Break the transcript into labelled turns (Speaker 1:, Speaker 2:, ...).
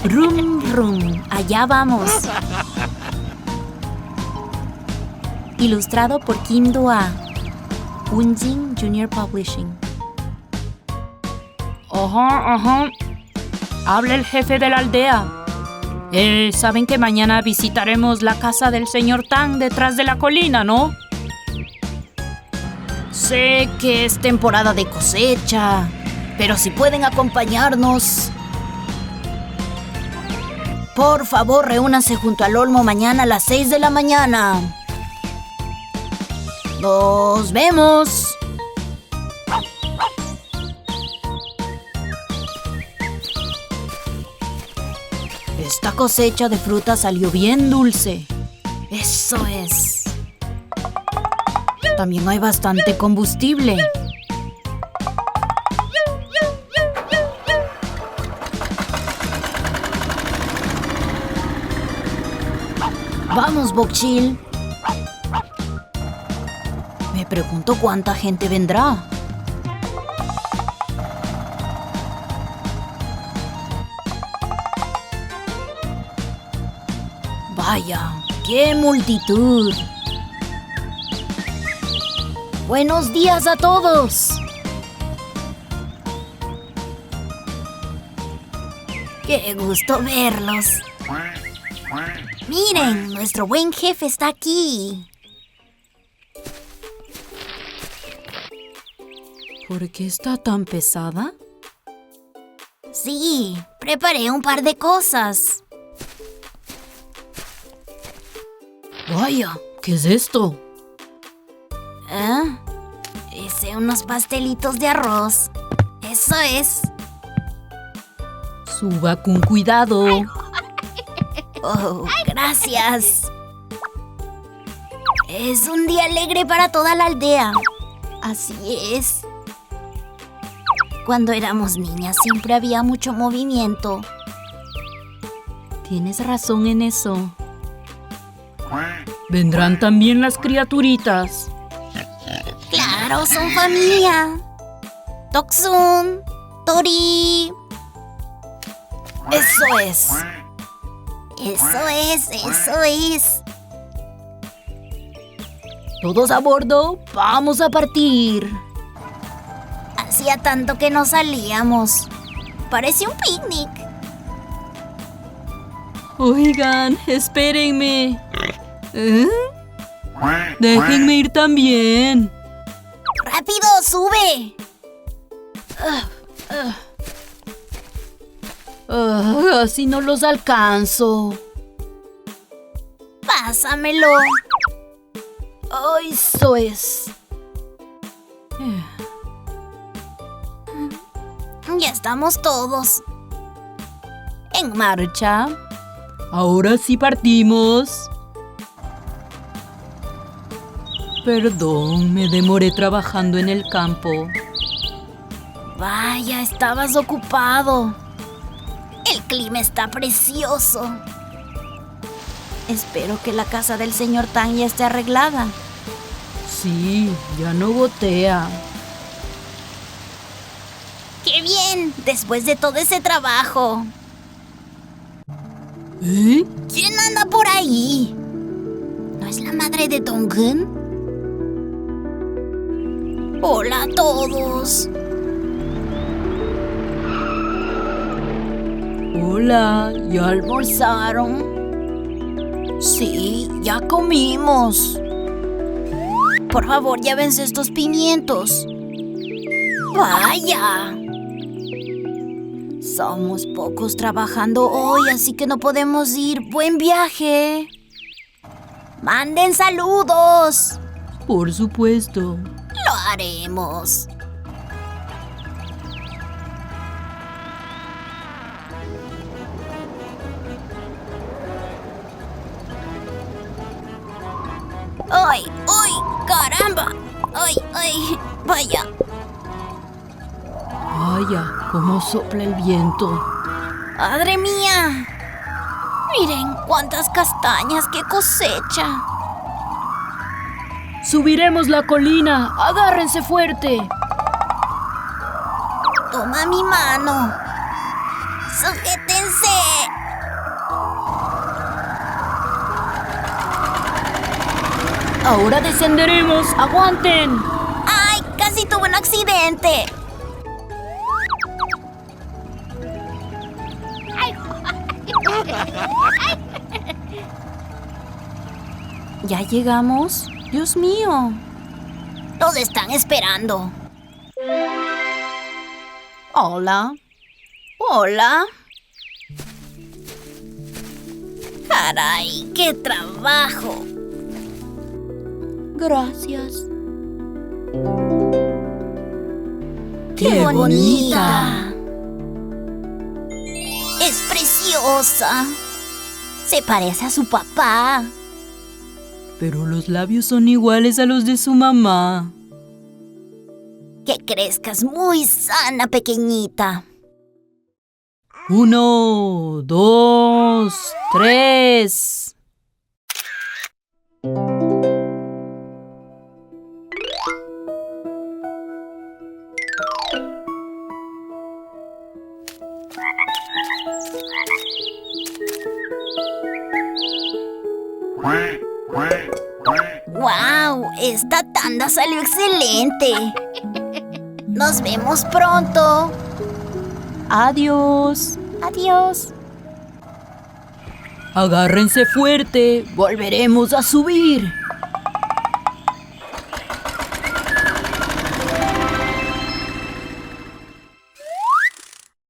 Speaker 1: Rum, rum, allá vamos. Ilustrado por Kim Do-ah. Woongjin Junior Publishing. Ajá. Habla el jefe de la aldea. Saben que mañana visitaremos la casa del señor Tang detrás de la colina, ¿no? Sé que es temporada de cosecha, pero si pueden acompañarnos. Por favor, reúnanse junto al olmo mañana a las 6 de la mañana. ¡Nos vemos! Esta cosecha de fruta salió bien dulce. Eso es. También hay bastante combustible. Vamos, Bokchil. Me pregunto cuánta gente vendrá. Vaya, qué multitud. Buenos días a todos. Qué gusto verlos. Miren, nuestro buen jefe está aquí. ¿Por qué está tan pesada? Sí, preparé un par de cosas. Vaya, ¿qué es esto? Hice unos pastelitos de arroz. Eso es. Suba con cuidado. Oh, gracias. Es un día alegre para toda la aldea. Así es. Cuando éramos niñas siempre había mucho movimiento. Tienes razón en eso. ¿Vendrán también las criaturitas? ¡Claro, son familia! Toksun, Tori. Eso es. Eso es. Todos a bordo, vamos a partir. Hacía tanto que no salíamos. Parece un picnic. Oigan, espérenme. Déjenme ir también. ¡Rápido, sube! Así no los alcanzo. Pásamelo. Eso es. Ya estamos todos. En marcha. Ahora sí partimos. Perdón, me demoré trabajando en el campo. Vaya, estabas ocupado. El clima está precioso. Espero que la casa del señor Tang ya esté arreglada. Sí, ya no gotea. ¡Qué bien! Después de todo ese trabajo. ¿Quién anda por ahí? ¿No es la madre de Dong-gun? Hola a todos. Hola, ¿ya almorzaron? Sí, ya comimos. Por favor, llévense estos pimientos. ¡Vaya! Somos pocos trabajando hoy, así que no podemos ir. ¡Buen viaje! ¡Manden saludos! Por supuesto. Lo haremos. ¡Ay! ¡Ay! ¡Caramba! ¡Ay! ¡Ay! ¡Vaya! Vaya, cómo sopla el viento. ¡Madre mía! Miren cuántas castañas que cosecha. Subiremos la colina. Agárrense fuerte. Toma mi mano. Sujétense.
Speaker 2: Ahora descenderemos. ¡Aguanten!
Speaker 1: ¡Ay! Casi tuve un accidente.
Speaker 2: ¿Ya llegamos? Dios mío.
Speaker 1: Nos están esperando.
Speaker 2: Hola.
Speaker 1: Hola. Caray, qué trabajo.
Speaker 2: Gracias.
Speaker 1: ¡Qué bonita! Es preciosa. Se parece a su papá.
Speaker 2: Pero los labios son iguales a los de su mamá.
Speaker 1: Que crezcas muy sana, pequeñita.
Speaker 2: 1, 2, 3.
Speaker 1: ¡Wow! Esta tanda salió excelente. Nos vemos pronto.
Speaker 2: Adiós.
Speaker 1: Adiós.
Speaker 2: Agárrense fuerte. Volveremos a subir.